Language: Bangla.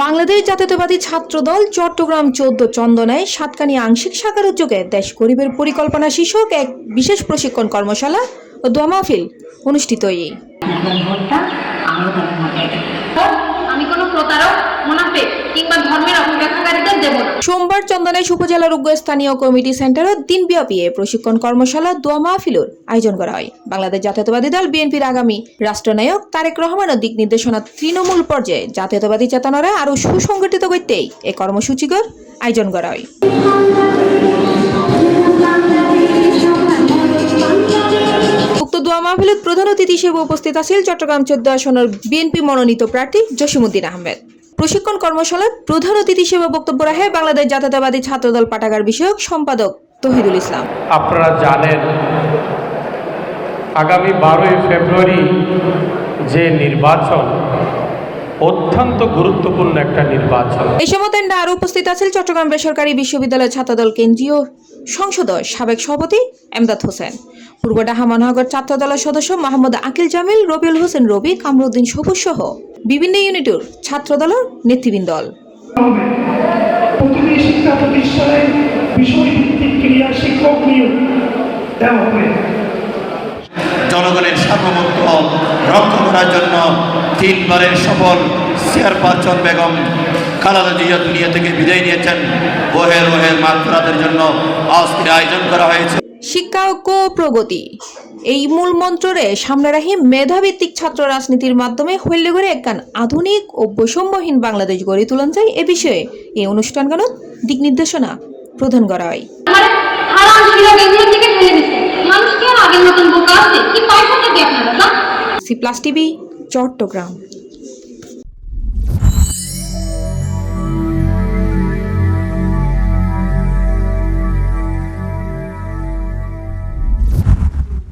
বাংলাদেশ জাতীয়তাবাদী ছাত্রদল চট্টগ্রাম ১৪ চন্দনায় সাতকানি আংশিক শাখার উদ্যোগে দেশ গরিবের পরিকল্পনা শীর্ষক এক বিশেষ প্রশিক্ষণ কর্মশালা ও দোয়া মাহফিল অনুষ্ঠিত। সোমবার চন্দনাইশ উপজেলার স্থানীয় কমিটি সেন্টারে দিনব্যাপী প্রশিক্ষণ কর্মশালা দোয়া মাহফিলের আয়োজন করা হয়। বাংলাদেশ জাতীয়তাবাদী দল বিএনপির আগামী রাষ্ট্রনায়ক তারেক রহমানের দিক নির্দেশনা তৃণমূল পর্যায়ে জাতীয়তাবাদী চেতনারে আরও সুসংগঠিত করতেই এই কর্মসূচির আয়োজন করা হয়। উক্ত দোয়া মাহফিলের প্রধান অতিথি হিসেবে উপস্থিত আছেন চট্টগ্রাম ১৪ আসনের বিএনপি মনোনীত প্রার্থী জসিমউদ্দিন আহমেদ। প্রশিক্ষণ কর্মশালায় প্রধান অতিথি হিসেবে বক্তব্য রাখেন বাংলাদেশ জাতীয়তাবাদী ছাত্রদল পাঠাগার বিষয়ক সম্পাদক তৌহিদুল ইসলাম। আপনারা জানেন আগামী 12ই ফেব্রুয়ারি যে নির্বাচন অত্যন্ত গুরুত্বপূর্ণ একটা নির্বাচন। এই সময় আরও উপস্থিত আছেন চট্টগ্রাম বেসরকারি বিশ্ববিদ্যালয় ছাত্রদল কেন্দ্রীয় সংসদ সাবেক সভাপতি এমদাদ হোসেন, পূর্ব ঢাকা মহানগর ছাত্রদলের সদস্য মোহাম্মদ আকিল জামিল, রবিউল হোসেন রবি, কামরুদ্দিন সবুজ সহ বিভিন্ন ইউনিটের ছাত্রদলের নেতৃবৃন্দ। প্রতিটি শিক্ষা প্রতিষ্ঠানে বিষয়ভিত্তিক ক্রিয়া শিক্ষক নিয়োগ দেওয়া হবে। জনগণের সার্বভৌমত্ব রক্ষা করার জন্য 3বারের সফল চেয়ারপারসন বেগম খালেদা জিয়া দুনিয়া থেকে বিদায় নিয়েছেন। ওহের মাগফিরাতের জন্য আজকের আয়োজন করা হয়েছে। শিক্ষা ও প্রগতি এই মূল মন্ত্রে সামনে রাখি মেধাভিত্তিক ছাত্র রাজনীতির মাধ্যমে হইলে করে একখান আধুনিক ও বৈষম্যহীন বাংলাদেশ গড়ে তোলা যায়। এ বিষয়ে এই অনুষ্ঠানগুলোর দিক নির্দেশনা প্রদান করা হয়। C plus TV, Chittagong.